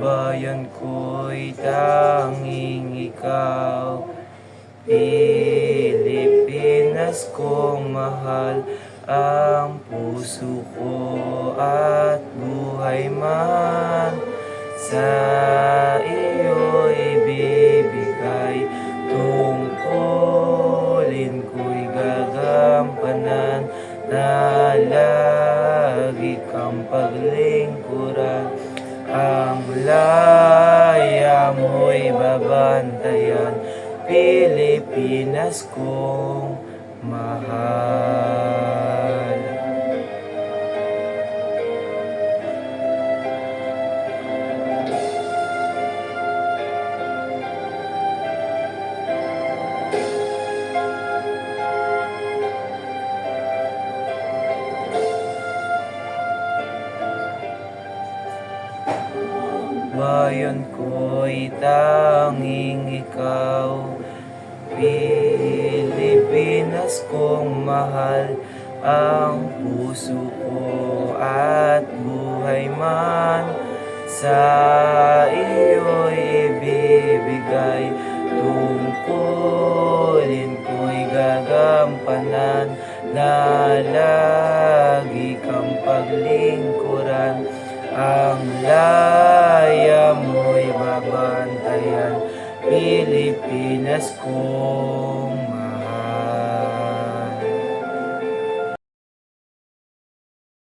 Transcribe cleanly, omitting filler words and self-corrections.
Bayan ko'y tanging ikaw, Pilipinas kong mahal, ang puso ko at buhay man sa iyo ibibigay. Tungkulin ko'y gagampanan, na lagi kang paglingkuran. Ang laya mo'y babantayan, Pilipinas kong mahal. Bayan ko'y tanging ikaw, Pilipinas kong mahal, ang puso ko at buhay man sa iyo'y ibibigay. Tungkulin ko'y gagampanan, na lagi kang paglingkuran. Ang laya mo'y babantayan, Pilipinas ko